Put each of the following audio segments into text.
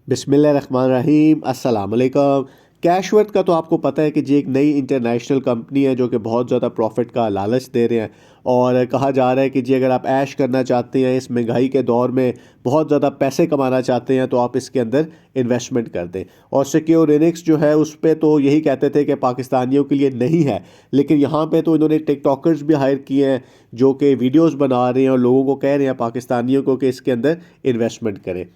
बिस्मिल्लाहिर्रहमानिर्रहीम अस्सलाम वालेकुम। कैशवर्थ का तो आपको पता है कि जी एक नई इंटरनेशनल कंपनी है जो कि बहुत ज़्यादा प्रॉफिट का लालच दे रहे हैं। और कहा जा रहा है कि जी अगर आप ऐश करना चाहते हैं इस महंगाई के दौर में, बहुत ज़्यादा पैसे कमाना चाहते हैं, तो आप इसके अंदर इन्वेस्टमेंट कर दें। और सिक्योरिनिक्स जो है उस पर तो यही कहते थे कि पाकिस्तानियों के लिए नहीं है, लेकिन यहाँ पे तो इन्होंने टिकटॉकर्स भी हायर किए हैं जो कि वीडियोस बना रहे हैं और लोगों को कह रहे हैं पाकिस्तानियों को कि इसके अंदर इन्वेस्टमेंट करें।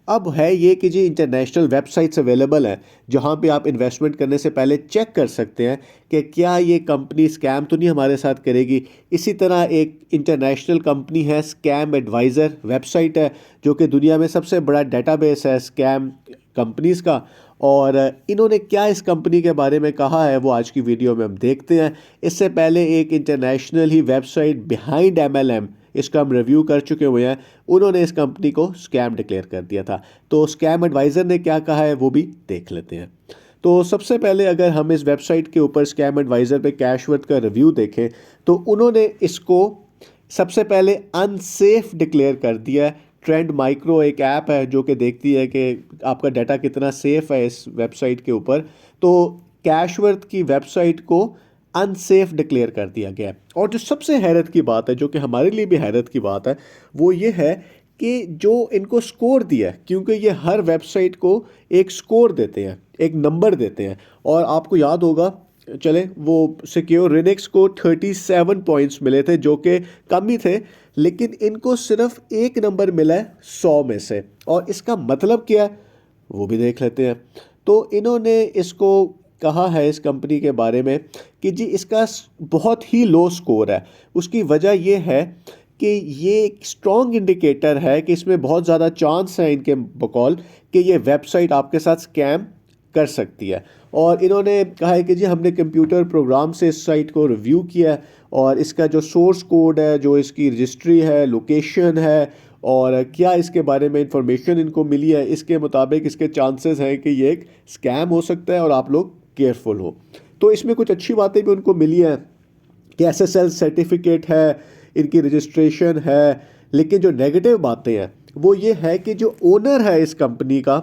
अब है ये कि जी इंटरनेशनल वेबसाइट्स अवेलेबल हैं जहाँ पे आप इन्वेस्टमेंट करने से पहले चेक कर सकते हैं कि क्या ये कंपनी स्कैम तो नहीं हमारे साथ करेगी। इसी तरह एक इंटरनेशनल कंपनी है स्कैम एडवाइज़र वेबसाइट है जो कि दुनिया में सबसे बड़ा डेटाबेस है स्कैम कंपनीज़ का। और इन्होंने क्या इस कंपनी के बारे में कहा है वो आज की वीडियो में हम देखते हैं। इससे पहले एक इंटरनेशनल ही वेबसाइट बिहाइंड MLM, इसका हम रिव्यू कर चुके हुए हैं, उन्होंने इस कंपनी को स्कैम डिक्लेयर कर दिया था। तो स्कैम एडवाइज़र ने क्या कहा है वो भी देख लेते हैं। तो सबसे पहले अगर हम इस वेबसाइट के ऊपर स्कैम एडवाइज़र पे कैशवर्थ का रिव्यू देखें तो उन्होंने इसको सबसे पहले अनसेफ डिक्लेयर कर दिया है। ट्रेंड माइक्रो एक ऐप है जो कि देखती है कि आपका डाटा कितना सेफ है इस वेबसाइट के ऊपर। तो कैशवर्थ की वेबसाइट को अनसेफ डिक्लेयर कर दिया गया है। और जो सबसे हैरत की बात है, जो कि हमारे लिए भी हैरत की बात है, वो ये है कि जो इनको स्कोर दिया है, क्योंकि ये हर वेबसाइट को एक स्कोर देते हैं, एक नंबर देते हैं। और आपको याद होगा, चले वो सिक्योरिनिक्स को 37 पॉइंट्स मिले थे जो कि कम ही थे, लेकिन इनको सिर्फ एक नंबर मिला है 100 में से। और इसका मतलब क्या है वो भी देख लेते हैं। तो इन्होंने इसको कहा है इस कंपनी के बारे में कि जी इसका बहुत ही लो स्कोर है। उसकी वजह ये है कि ये एक स्ट्रॉन्ग इंडिकेटर है कि इसमें बहुत ज़्यादा चांस है इनके बकौल कि ये वेबसाइट आपके साथ स्कैम कर सकती है। और इन्होंने कहा है कि जी हमने कंप्यूटर प्रोग्राम से इस साइट को रिव्यू किया है और इसका जो सोर्स कोड है, जो इसकी रजिस्ट्री है, लोकेशन है और क्या इसके बारे में इंफॉर्मेशन इनको मिली है, इसके मुताबिक इसके चांसेस हैं कि ये एक स्कैम हो सकता है और आप लोग केयरफुल हो। तो इसमें कुछ अच्छी बातें भी उनको मिली हैं कि SSL सर्टिफिकेट है, इनकी रजिस्ट्रेशन है। लेकिन जो नेगेटिव बातें हैं वो ये है कि जो ओनर है इस कंपनी का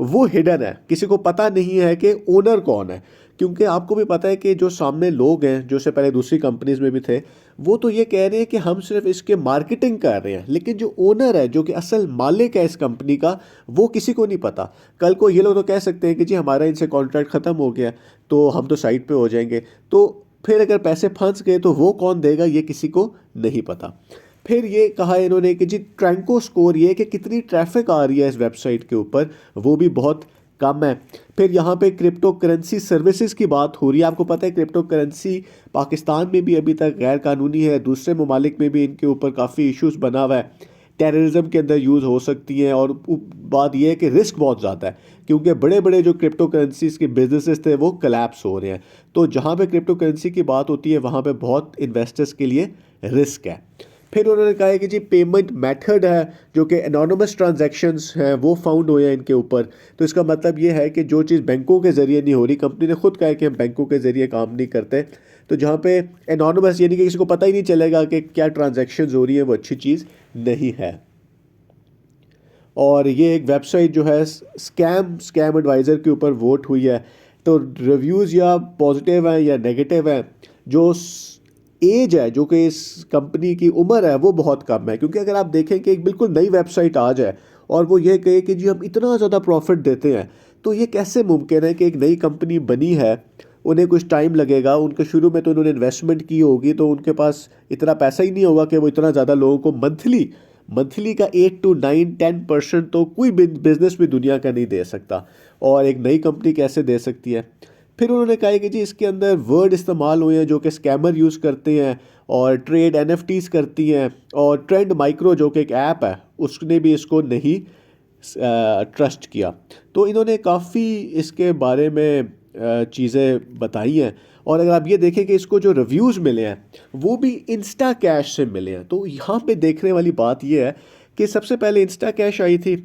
वो हिडन है, किसी को पता नहीं है कि ओनर कौन है। क्योंकि आपको भी पता है कि जो सामने लोग हैं जो से पहले दूसरी कंपनीज में भी थे, वो तो ये कह रहे हैं कि हम सिर्फ इसके मार्केटिंग कर रहे हैं, लेकिन जो ओनर है, जो कि असल मालिक है इस कंपनी का, वो किसी को नहीं पता। कल को ये लोग तो कह सकते हैं कि जी हमारा इनसे कॉन्ट्रैक्ट ख़त्म हो गया तो हम तो साइड पे हो जाएंगे। तो फिर अगर पैसे फंस गए तो वो कौन देगा ये किसी को नहीं पता। फिर ये कहा इन्होंने कि जी ट्रैंको स्कोर, ये कि कितनी ट्रैफिक आ रही है इस वेबसाइट के ऊपर, वो भी बहुत कम है। फिर यहाँ पे क्रिप्टो करेंसी सर्विसेज की बात हो रही है। आपको पता है क्रिप्टो करेंसी पाकिस्तान में भी अभी तक गैर कानूनी है, दूसरे ममालिक में भी इनके ऊपर काफ़ी इश्यूज बना हुआ है, टेररिज्म के अंदर यूज़ हो सकती हैं। और बात यह है कि रिस्क बहुत ज़्यादा है क्योंकि बड़े बड़े जो क्रिप्टो करेंसीज के बिजनेसेस थे वो कलैप्स हो रहे हैं। तो जहाँ पे क्रिप्टो करेंसी की बात होती है वहाँ पे बहुत इन्वेस्टर्स के लिए रिस्क है। फिर उन्होंने कहा है कि जी पेमेंट मेथड है जो कि एनोनिमस ट्रांजैक्शंस हैं वो फाउंड हुए हैं इनके ऊपर। तो इसका मतलब ये है कि जो चीज़ बैंकों के ज़रिए नहीं हो रही, कंपनी ने खुद कहा है कि हम बैंकों के ज़रिए काम नहीं करते, तो जहाँ पे एनोनिमस यानी कि किसी को पता ही नहीं चलेगा कि क्या ट्रांजैक्शंस हो रही है, वो अच्छी चीज़ नहीं है। और ये एक वेबसाइट जो है स्कैम एडवाइज़र के ऊपर वोट हुई है। तो रिव्यूज़ या पॉजिटिव हैं या नेगेटिव हैं। जो एज है, जो कि इस कंपनी की उम्र है, वो बहुत कम है। क्योंकि अगर आप देखें कि एक बिल्कुल नई वेबसाइट आ जाए और वो ये कहे कि जी हम इतना ज़्यादा प्रॉफिट देते हैं, तो ये कैसे मुमकिन है कि एक नई कंपनी बनी है, उन्हें कुछ टाइम लगेगा, उनके शुरू में तो उन्होंने इन्वेस्टमेंट की होगी, तो उनके पास इतना पैसा ही नहीं होगा कि वो इतना ज़्यादा लोगों को मंथली का 8 to 9 10% तो कोई बिजनेस भी दुनिया का नहीं दे सकता, और एक नई कंपनी कैसे दे सकती है। फिर उन्होंने कहा है कि जी इसके अंदर वर्ड इस्तेमाल हुए हैं जो कि स्कैमर यूज़ करते हैं और ट्रेड NFTs करती हैं। और ट्रेंड माइक्रो जो कि एक ऐप है उसने भी इसको नहीं ट्रस्ट किया। तो इन्होंने काफ़ी इसके बारे में चीज़ें बताई हैं। और अगर आप ये देखें कि इसको जो रिव्यूज़ मिले हैं वो भी इंस्टा कैश से मिले हैं। तो यहाँ पे देखने वाली बात ये है कि सबसे पहले इंस्टा कैश आई थी,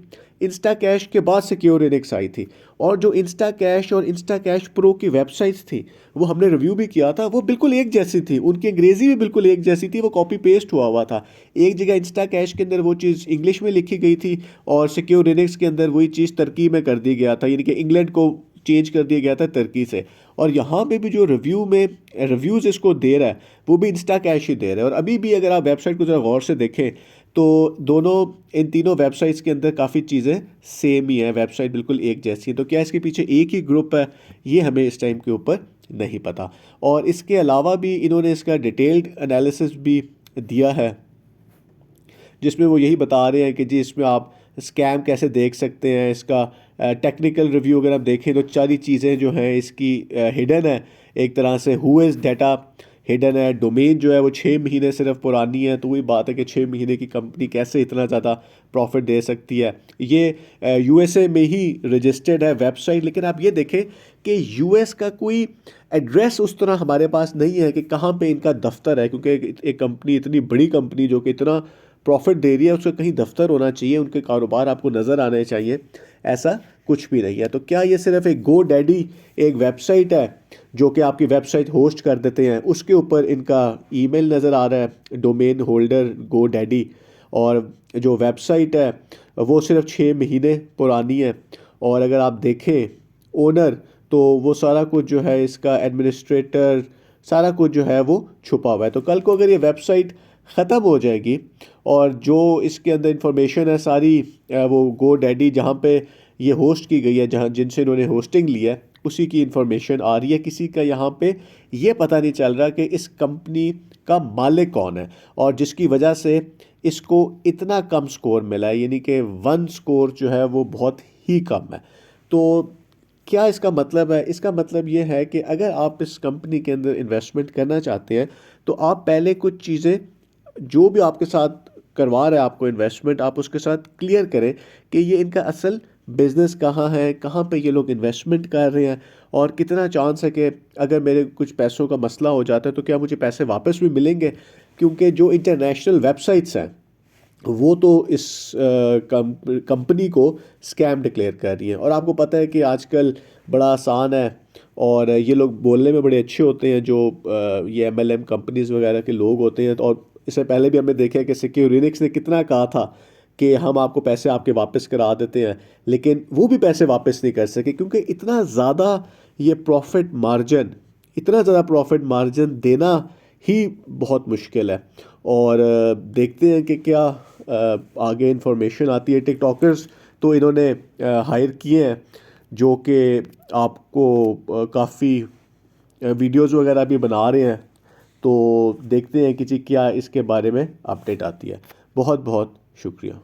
इंस्टा कैश के बाद सिक्योरिनिक्स आई थी। और जो इंस्टा कैश और इंस्टा कैश प्रो की वेबसाइट्स थी वो हमने रिव्यू भी किया था, वो बिल्कुल एक जैसी थी, उनकी अंग्रेज़ी भी बिल्कुल एक जैसी थी, वो कॉपी पेस्ट हुआ था। एक जगह इंस्टा कैश के अंदर वो चीज़ इंग्लिश में लिखी गई थी और सिक्योरिनिक्स के अंदर वही चीज़ तुर्की में कर दी गया था, यानी कि इंग्लैंड को चेंज कर दिया गया था तुर्की से। और यहाँ पे भी जो रिव्यूज़ इसको दे रहा है वो भी इंस्टा कैश ही दे रहा है। और अभी भी अगर आप वेबसाइट को ज़रा गौर से देखें तो दोनों, इन तीनों वेबसाइट्स के अंदर काफ़ी चीज़ें सेम ही है, वेबसाइट बिल्कुल एक जैसी है। तो क्या इसके पीछे एक ही ग्रुप है, ये हमें इस टाइम के ऊपर नहीं पता। और इसके अलावा भी इन्होंने इसका डिटेल्ड एनालिसिस भी दिया है, जिसमें वो यही बता रहे हैं कि जी इसमें आप स्कैम कैसे देख सकते हैं। इसका टेक्निकल रिव्यू अगर आप देखें तो सारी चीज़ें जो हैं इसकी हिडन है एक तरह से। हु इज़ डाटा हिडन है, डोमेन जो है वो 6 महीने सिर्फ पुरानी है। तो वही बात है कि 6 महीने की कंपनी कैसे इतना ज़्यादा प्रॉफिट दे सकती है। ये यूएसए में ही रजिस्टर्ड है वेबसाइट, लेकिन आप ये देखें कि यूएस का कोई एड्रेस उस तरह हमारे पास नहीं है कि कहाँ पे इनका दफ्तर है, क्योंकि एक कंपनी, इतनी बड़ी कंपनी जो कि इतना प्रॉफिट दे रही है, उसका कहीं दफ्तर होना चाहिए, उनके कारोबार आपको नज़र आने चाहिए। ऐसा कुछ भी नहीं है। तो क्या ये सिर्फ एक गो डैडी एक वेबसाइट है जो कि आपकी वेबसाइट होस्ट कर देते हैं, उसके ऊपर इनका ईमेल नज़र आ रहा है, डोमेन होल्डर गो डैडी, और जो वेबसाइट है वो सिर्फ 6 महीने पुरानी है। और अगर आप देखें ओनर, तो वो सारा कुछ जो है इसका एडमिनिस्ट्रेटर, सारा कुछ जो है वो छुपा हुआ है। तो कल को अगर ये वेबसाइट ख़त्म हो जाएगी और जो इसके अंदर इंफॉर्मेशन है सारी, वो गो डैडी जहाँ पे ये होस्ट की गई है, जहाँ जिनसे इन्होंने होस्टिंग लिया है, उसी की इंफॉर्मेशन आ रही है, किसी का यहाँ पे ये पता नहीं चल रहा कि इस कंपनी का मालिक कौन है, और जिसकी वजह से इसको इतना कम स्कोर मिला है, यानी कि 1 स्कोर जो है वो बहुत ही कम है। तो क्या इसका मतलब है? इसका मतलब ये है कि अगर आप इस कंपनी के अंदर इन्वेस्टमेंट करना चाहते हैं तो आप पहले कुछ चीज़ें, जो भी आपके साथ करवा रहे हैं आपको इन्वेस्टमेंट, आप उसके साथ क्लियर करें कि ये इनका असल बिजनेस कहाँ है, कहाँ पे ये लोग इन्वेस्टमेंट कर रहे हैं, और कितना चांस है कि अगर मेरे कुछ पैसों का मसला हो जाता है तो क्या मुझे पैसे वापस भी मिलेंगे। क्योंकि जो इंटरनेशनल वेबसाइट्स हैं वो तो इस कंपनी को स्कैम डिक्लेयर कर रही हैं। और आपको पता है कि आजकल बड़ा आसान है, और ये लोग बोलने में बड़े अच्छे होते हैं, जो ये एमएलएम कंपनीज वगैरह के लोग होते हैं। तो और इससे पहले भी हमने देखा है कि सिक्योरिनिक्स ने कितना कहा था कि हम आपको पैसे आपके वापस करा देते हैं, लेकिन वो भी पैसे वापस नहीं कर सके, क्योंकि इतना ज़्यादा ये प्रॉफिट मार्जिन, इतना ज़्यादा प्रॉफिट मार्जिन देना ही बहुत मुश्किल है। और देखते हैं कि क्या आगे इन्फॉर्मेशन आती है। टिकटॉकर्स तो इन्होंने हायर किए हैं जो कि आपको काफ़ी वीडियोज़ वगैरह भी बना रहे हैं। तो देखते हैं कि जी क्या इसके बारे में अपडेट आती है। बहुत बहुत शुक्रिया।